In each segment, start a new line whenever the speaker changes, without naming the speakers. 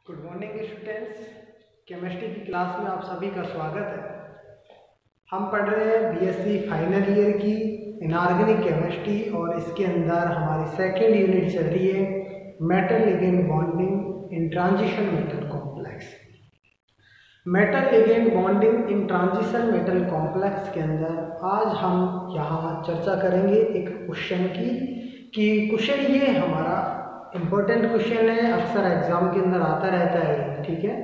Good morning students. Chemistry की class में आप सभी का स्वागत है। हम पढ़ रहे हैं बीएससी फाइनल ईयर की इनऑर्गेनिक केमिस्ट्री और इसके अंदर हमारी सेकेंड यूनिट चल रही है metal ligand bonding in transition metal complex. Metal ligand bonding in transition metal complex के अंदर आज हम यहाँ चर्चा करेंगे एक क्वेश्चन की कि क्वेश्चन ये हमारा इम्पोर्टेंट क्वेश्चन है, अक्सर एग्जाम के अंदर आता रहता है। ठीक है,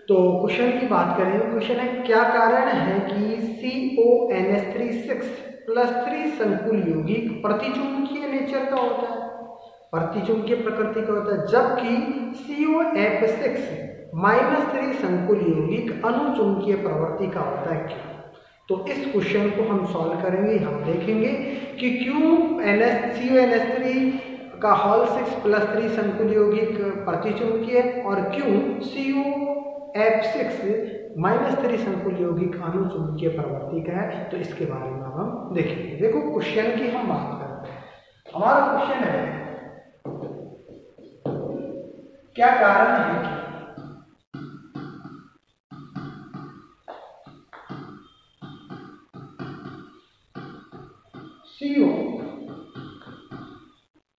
तो क्वेश्चन की बात करें। क्वेश्चन है क्या कारण है कि CONH3 +3 संकुल यौगिक प्रतिचुंबकीय नेचर का होता है, प्रतिचुंबकीय प्रकृति का होता है, जबकि COF6-3 संकुल यौगिक अनुचुंबकीय प्रवृत्ति का होता है। क्यों? तो इस क्वेश्चन को हम सॉल्व करेंगे। हम देखेंगे कि क्यों CONH3 का होल 6+3 संकुल यौगिक प्रतिचुंबकीय और क्यों COF6-3 संकुल यौगिक अनुचुंबकीय प्रवृत्ति का है। तो इसके बारे में हम देखेंगे। देखो क्वेश्चन की हम बात करते हैं। हमारा क्वेश्चन है क्या कारण है कि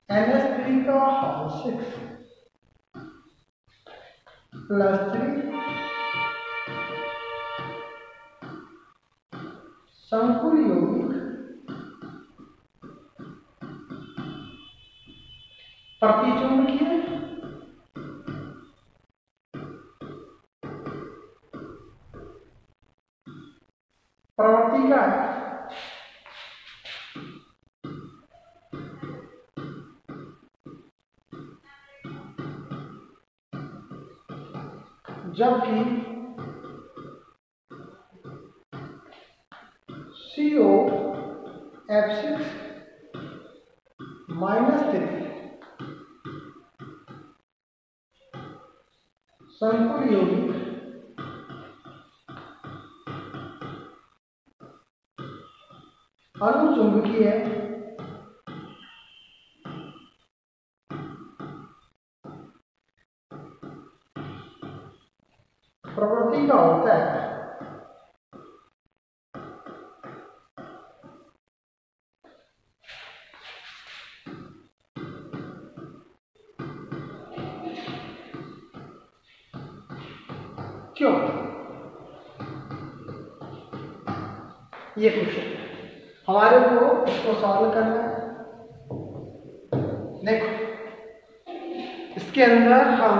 CONH3 का होल 6+3 संकुल यौगिक प्रतिचुंबकीय प्रवृत्ति का है, जबकि COF6-3 संकुल यौगिक अनुचुंबकीय प्रवृत्ति का होता है। क्यों? ये क्वेश्चन हमारे को इसको सॉल्व करना है। देखो इसके अंदर हम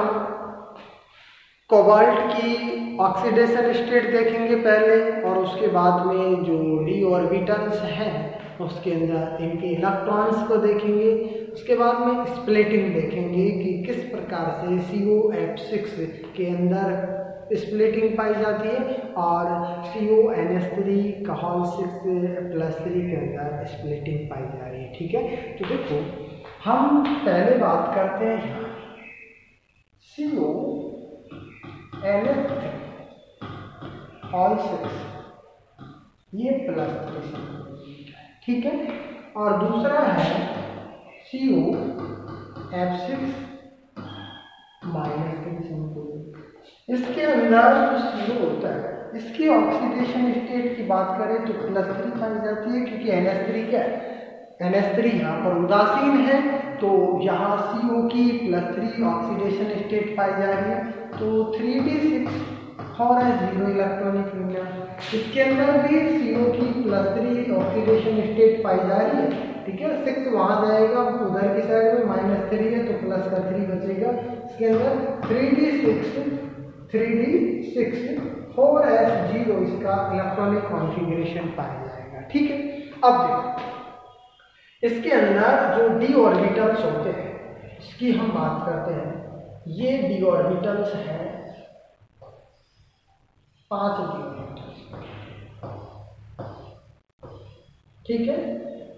कोबाल्ट की ऑक्सीडेशन स्टेट देखेंगे पहले, और उसके बाद में जो डी ऑर्बिटल्स हैं उसके अंदर इनके इलेक्ट्रॉन्स को देखेंगे। उसके बाद में स्प्लिटिंग देखेंगे कि किस प्रकार से COF6 के अंदर स्प्लिटिंग पाई जाती है और CONH3 का होल 6+3 के अंदर स्प्लिटिंग पाई जा रही है। ठीक है, तो देखो हम पहले बात करते हैं यहाँ CONH3 होल 6 ये +3, ठीक है, और दूसरा है COF6-3। इसके अंदर जो CO होता है इसकी ऑक्सीडेशन स्टेट की बात करें तो +3 पाई जाती है, क्योंकि NH3 क्या है, NH3 यहाँ पर उदासीन है, तो यहाँ CO की +3 ऑक्सीडेशन स्टेट पाई जा रही है। तो 3d6 और 0 इलेक्ट्रॉनिक न्यूक्लियस। इसके अंदर भी CO की +3 ऑक्सीडेशन स्टेट पाई जा रही है। ठीक है, 6 वहां जाएगा, उधर की साइड में -3 है तो प्लस का 3 बचेगा। इसके अंदर 3d6 4s0 इसका इलेक्ट्रॉनिक कॉन्फ़िगरेशन पाया जाएगा। ठीक है, अब देखो इसके अंदर जो डी ऑर्बिटल्स होते हैं इसकी हम बात करते हैं। ये डी ऑर्बिटल्स हैं 5 डी ऑर्बिटल्स। ठीक है,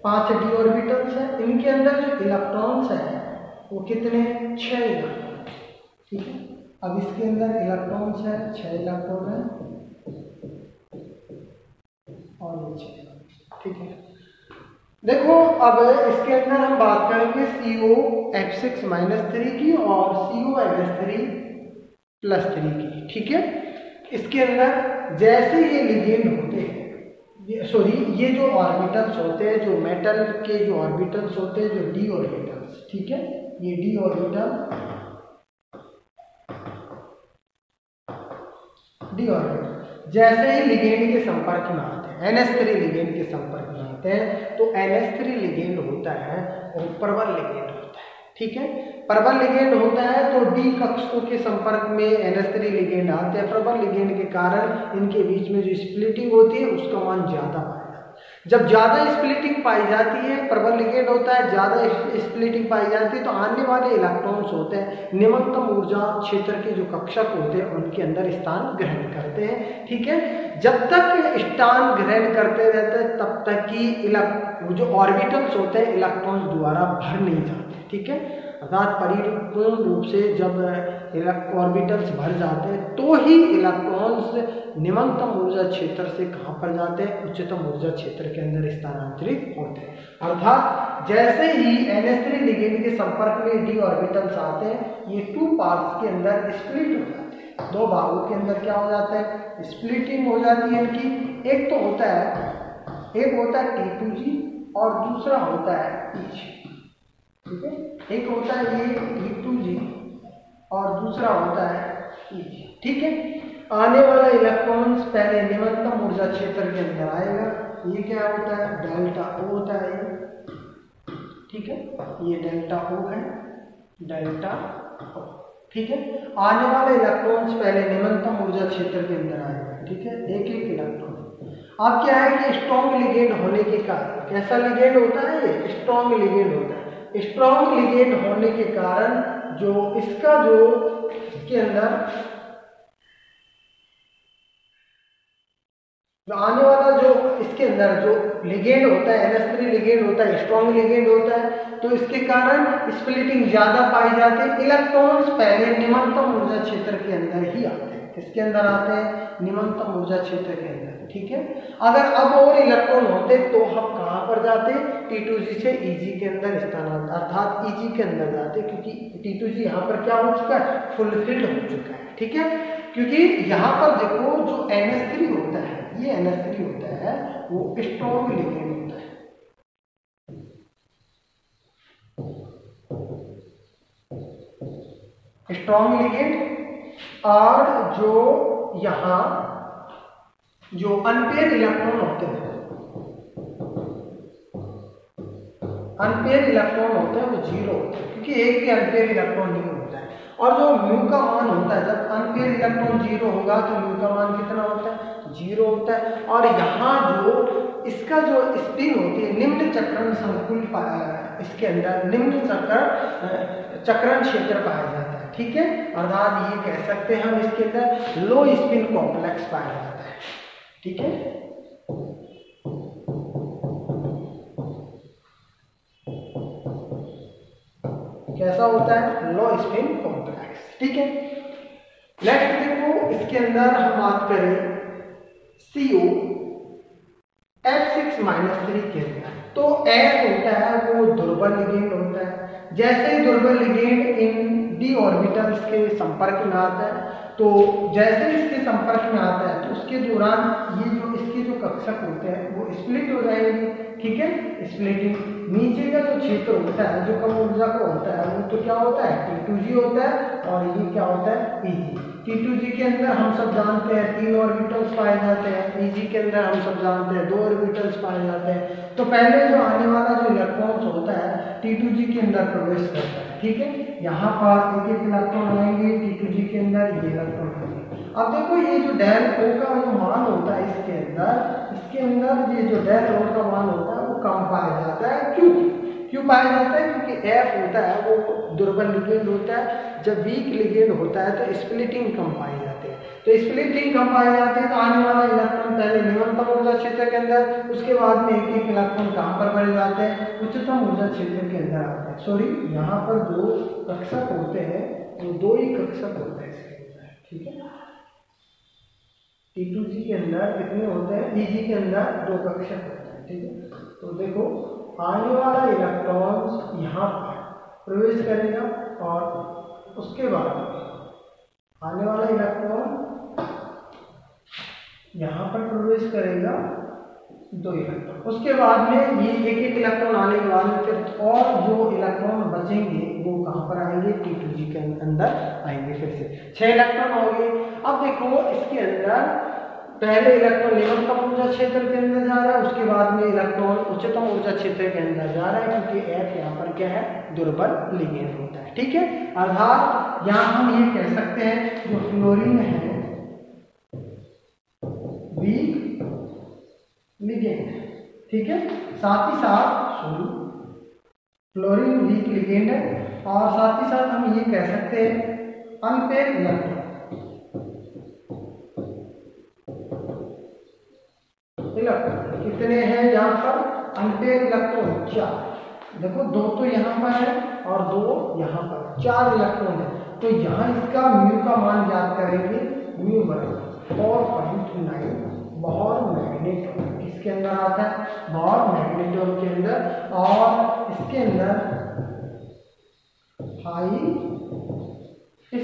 5 डी ऑर्बिटल्स हैं। इनके अंदर जो इलेक्ट्रॉन्स हैं वो कितने, 6 इलेक्ट्रॉन। ठीक है, अब इसके अंदर इलेक्ट्रॉन्स है 6 इलेक्ट्रॉन है और ये 6। ठीक है, देखो अब इसके अंदर हम बात करेंगे COF6-3 की और CONH3 +3 की, ठीक है। इसके अंदर जैसे ये लिगेंड होते हैं, ये जो ऑर्बिटल्स होते हैं, जो मेटल के जो ऑर्बिटल्स होते हैं, जो डी ऑर्बिटल्स, ठीक है, ये डी ऑर्बिटल जैसे ही लिगेंड के संपर्क में आते हैं, NH3 लिगेंड के संपर्क में आते हैं, तो NH3 लिगेंड होता है और प्रबल लिगेंड होता है, ठीक है। प्रबल लिगेंड होता है तो डी कक्षकों के संपर्क में NH3 लिगेंड आते हैं। प्रबल लिगेंड के कारण इनके बीच में जो स्प्लिटिंग होती है उसका मान ज्यादा पाया जाता है। जब ज्यादा स्प्लिटिंग पाई जाती है, प्रबल लिगेंड होता है, ज्यादा स्प्लिटिंग पाई जाती है, तो आने वाले इलेक्ट्रॉन्स होते हैं निम्नतम ऊर्जा क्षेत्र के जो कक्षक होते हैं उनके अंदर स्थान ग्रहण करते हैं, ठीक है। जब तक स्थान ग्रहण करते रहते हैं तब तक कि जो ऑर्बिटल्स होते हैं इलेक्ट्रॉन्स द्वारा भर नहीं जाते, ठीक है। अर्थात परिपूर्ण रूप से जब ऑर्बिटल्स भर जाते हैं तो ही इलेक्ट्रॉन्स निम्नतम ऊर्जा क्षेत्र से कहाँ पर जाते हैं, उच्चतम ऊर्जा क्षेत्र के अंदर स्थानांतरित होते हैं। अर्थात जैसे ही NH3 लिगेंड के संपर्क में डी ऑर्बिटल्स आते हैं, ये 2 पार्ट्स के अंदर स्प्लिट हो जाते हैं, 2 भागों के अंदर क्या हो जाता है, स्प्लिटिंग हो जाती है इनकी। एक तो होता है T2G और दूसरा होता है EG, ठीक है। एक होता है ये T2G और दूसरा होता है EG, ठीक है। आने वाला इलेक्ट्रॉन्स पहले निम्नतम ऊर्जा क्षेत्र के अंदर आएगा, ये क्या होता है, डेल्टा O होता है ये, ठीक है, ये डेल्टा O है, डेल्टा O, ठीक है। आने वाले इलेक्ट्रॉन्स पहले निम्नतम ऊर्जा क्षेत्र के अंदर आएगा, ठीक है, एक एक इलेक्ट्रॉन। अब क्या है कि स्ट्रॉन्ग लिगेंड होने के कारण, कैसा लिगेंड होता है ये, स्ट्रॉन्ग लिगेंड होता है। स्ट्रॉन्ग लिगेंड होने के कारण जो इसके अंदर जो आने वाला जो इसके अंदर जो लिगेंड होता है, NH3 लिगेंड होता है, स्ट्रॉन्ग लिगेंड होता है, तो इसके कारण स्प्लिटिंग ज्यादा पाई जाती है। इलेक्ट्रॉन्स पहले निम्नतम ऊर्जा क्षेत्र के अंदर ही आते हैं, किसके अंदर आते हैं, निम्नतम ऊर्जा क्षेत्र के अंदर, ठीक है। अगर अब और इलेक्ट्रॉन होते तो हम कहाँ पर जाते, T2G से EG के अंदर स्थानांतरित, अर्थात EG के अंदर जाते, क्योंकि T2G यहाँ पर क्या हो चुका है, फुलफिल्ड हो चुका है, ठीक है। क्योंकि यहाँ पर देखो जो NH3 होता है, ये NH3 होता है, वो स्ट्रॉन्ग लिगेंड होता है, स्ट्रॉन्ग लिगेंड। और जो यहाँ जो अनपेयर इलेक्ट्रॉन होते हैं, अनपेयर इलेक्ट्रॉन होते हैं वो 0 होते हैं, क्योंकि एक भी अनपेयर इलेक्ट्रॉन नहीं होता है। और जो म्यू का मान होता है, जब अनपेयर इलेक्ट्रॉन 0 होगा तो म्यू का मान कितना होता है, 0 होता है। और यहाँ जो इसका जो स्पिन होती है, निम्न चक्रण संकुल इसके अंदर निम्न चक्रण क्षेत्र पाया जाता है, ठीक है। अर्थात ये कह सकते हैं हम इसके अंदर लो स्पिन कॉम्प्लेक्स पाया जाता है, ठीक है। कैसा होता है, लो स्पिन कॉम्प्लेक्स, ठीक है। नेक्स्ट देखो, इसके अंदर हम बात करें CO F6-3 के अंदर, तो F होता है वो दुर्बल लिगेंड होता है। जैसे ही दुर्बल लिगेंड इन डी ऑर्बिटल्स के संपर्क में आता है, तो जैसे इसके संपर्क में आता है तो उसके दौरान ये जो इसके जो कक्षक होते हैं वो स्प्लिट हो जाएंगे, ठीक है। स्प्लिटिंग नीचे का जो क्षेत्र होता है जो कम ऊर्जा का होता है वो तो क्या होता है, T2G होता है, और ये क्या होता है, EG। T2G के अंदर हम सब जानते हैं 3 ऑर्बिटल्स पाए जाते हैं, EG के अंदर हम सब जानते हैं 2 ऑर्बिटल्स पाए जाते हैं। तो पहले जो आने वाला जो इलेक्ट्रॉन्स होता है T2G के अंदर प्रवेश करता है, ठीक है। यहाँ पर एक एक इलेक्ट्रॉन आएंगे T2G के अंदर, ये इलेक्ट्रॉन आएंगे। अब देखो ये जो डेल O का जो मान होता है इसके अंदर ये जो डेल O का मान होता है वो कम पाया जाता है। क्यों पाया जाता है, क्योंकि F होता है वो दुर्बल लिगेंड होता है। जब वीक लिगेंड होता है तो स्प्लिटिंग कम पाई जाती है, तो स्प्लिटिंग कम पाई जाती है तो आने वाला इलेक्ट्रॉन पहले निम्नतम ऊर्जा क्षेत्र के अंदर, उसके बाद में एक एक इलेक्ट्रॉन कहाँ पर बढ़ जाते हैं, उच्चतम ऊर्जा क्षेत्र के अंदर आते हैं। सॉरी, यहाँ पर जो कक्षक होते हैं वो 2 ही कक्षक होते हैं इसके अंदर, ठीक है। T2G के अंदर कितने होते हैं, EG के अंदर 2 कक्षक होते हैं, ठीक है। तो देखो आने वाला इलेक्ट्रॉन यहाँ पर प्रवेश करेगा और उसके बाद आने वाला इलेक्ट्रॉन यहाँ पर प्रवेश करेगा 2 इलेक्ट्रॉन। उसके बाद में ये एक इलेक्ट्रॉन आने के बाद में फिर और जो इलेक्ट्रॉन बचेंगे वो कहाँ पर आएंगे, T2G के अंदर आएंगे। फिर से 6 इलेक्ट्रॉन हो गए। अब देखो इसके अंदर पहले इलेक्ट्रॉन निम्नतम ऊर्जा क्षेत्र के अंदर जा रहा है, उसके बाद में इलेक्ट्रॉन उच्चतम ऊर्जा क्षेत्र के अंदर जा रहा है, क्योंकि F यहाँ पर क्या है, दुर्बल लिगेंड होता है। ठीक है, अर्थात यहाँ हम ये कह सकते हैं जो फ्लोरीन है वीक लिगेंड। ठीक है, साथ ही साथ फ्लोरीन वीक लिगेंड है, और साथ ही साथ हम ये कह सकते हैं अनपेयर इलेक्ट्रॉन कितने हैं यहाँ पर, अनपेयर इलेक्ट्रॉन 4। देखो 2 तो यहाँ पर है और 2 यहाँ पर, 4 इलेक्ट्रॉन है। तो यहाँ इसका म्यू का मान याद करेंगे, म्यू बराबर 4.9 बॉर मैग्नेट्रॉन किसके अंदर आता है, बॉर मैग्नेट्रॉन के अंदर। और इसके अंदर हाई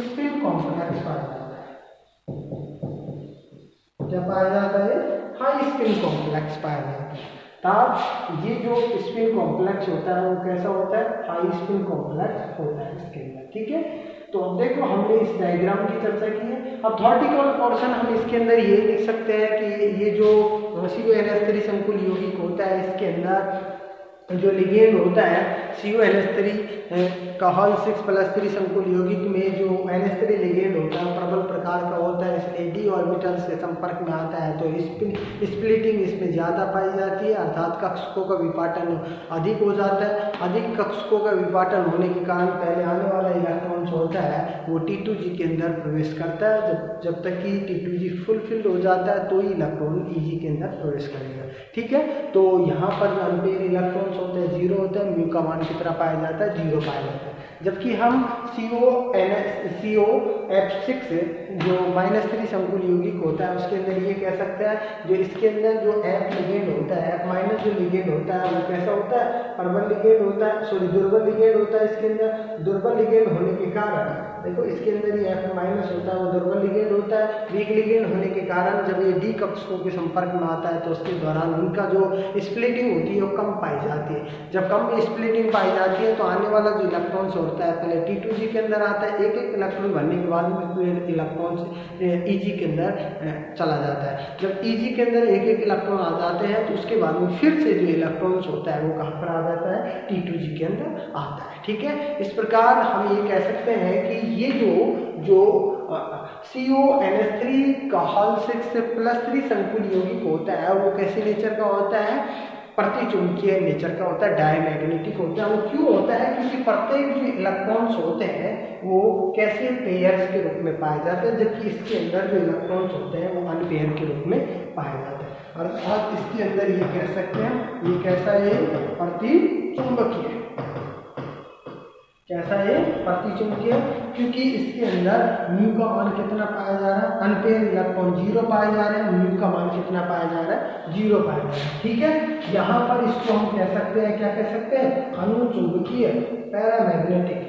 स्पिन कॉम्प्लेक्स पाया जाता है। क्या पाया जाता है, हाई स्पिन कॉम्प्लेक्स पाया जाता है। तब ये जो स्पिन कॉम्प्लेक्स होता है वो कैसा होता है, हाई स्पिन कॉम्प्लेक्स होता है इसके अंदर। ठीक है, तो अब देखो हमने इस डायग्राम की चर्चा की है। अब थॉर्टिकल पोर्शन हम इसके अंदर ये लिख सकते हैं कि ये जो CuNH3 संकुल यौगिक होता है, इसके अंदर जो लिगेंड होता है CuNH3 का हॉल 6+3 संकुल यौगिक में जो NH3 लिगेंड होता है प्रबल प्रकार का होता है, इसलिए d ऑर्बिटल से संपर्क में आता है तो स्प्लिटिंग इसमें ज़्यादा पाई जाती है, अर्थात कक्षकों का विपाटन अधिक हो जाता है। अधिक कक्षकों का विपाटन होने के कारण पहले आने वाला इलेक्ट्रॉन जो होता है वो T2G के अंदर प्रवेश करता है। जब तक कि T2G फुलफिल्ड हो जाता है तो ही इलेक्ट्रॉन EG के अंदर प्रवेश करेगा। ठीक है, तो यहाँ पर जो अनपेयर इलेक्ट्रॉन्स होते हैं 0 होता है, म्यू का मान कितना पाया जाता है, 0 पाया जाता है। जबकि हम COF6 जो -3 संकुल यौगिक होता है उसके अंदर ये कह सकते हैं जो इसके अंदर जो F लिगेंड होता है, F- जो लिगेंड होता है वो कैसा होता है, प्रबल लिगेंड होता है, सॉरी दुर्बल लिगेंड होता है। इसके अंदर दुर्बल लिगेंड होने के कारण देखो इसके अंदर ये F- होता है वो दुर्बल लिगेंड होता है। वीक लिगेंड होने के कारण जब ये D कक्षकों के संपर्क में आता है तो उसके दौरान उनका जो स्प्लिटिंग होती है वो कम पाई जाती है। जब कम स्प्लिटिंग पाई जाती है तो आने वाला जो इलेक्ट्रॉन्स होता है पहले T2G के अंदर आता है, एक इलेक्ट्रॉन भरने के बाद में इलेक्ट्रॉन्स EG के अंदर चला जाता है। जब EG के अंदर एक इलेक्ट्रॉन आ जाते हैं तो उसके बाद में फिर से जो इलेक्ट्रॉन्स होता है वो कहाँ पर आ जाता है, T2G के अंदर आता है। ठीक है, इस प्रकार हम ये कह सकते हैं कि ये जो CuNH3 का हॉल 6+3 संकुल यौगिक होता है वो कैसे नेचर का होता है, प्रतिचुंबकीय नेचर का होता है, डायमैग्नेटिक होता है। वो क्यों होता है, क्योंकि प्रत्येक जो इलेक्ट्रॉन्स होते हैं वो कैसे पेयर्स के रूप में पाए जाते हैं, जबकि इसके अंदर जो इलेक्ट्रॉन्स होते हैं वो अनपेयर के रूप में पाए जाते हैं। अर्थात इसके अंदर ये कह सकते हैं ये कैसा है, प्रतिचुंबकीय। कैसा है, प्रतिचुंबकीय, क्योंकि इसके अंदर म्यू का मान कितना पाया जा रहा है, अनपेयर इलेक्ट्रॉन 0 पाए जा रहे हैं, म्यू का मान कितना पाया जा रहा है, 0 पाया जा रहा है। ठीक है, यहाँ पर इसको हम कह सकते हैं, क्या कह सकते हैं, अनुचुंबकीय, पैरामैग्नेटिक।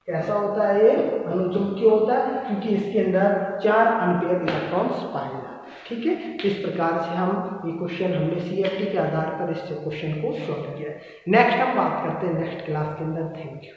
कैसा होता है ये, अनुचुंबकीय होता है, क्योंकि इसके अंदर 4 अनपेयर इलेक्ट्रॉन्स पाए जाते हैं। ठीक है, इस प्रकार से हम ये क्वेश्चन हमने CFT के आधार पर इस क्वेश्चन को सॉल्व किया है। नेक्स्ट हम बात करते हैं नेक्स्ट क्लास के अंदर। Thank you.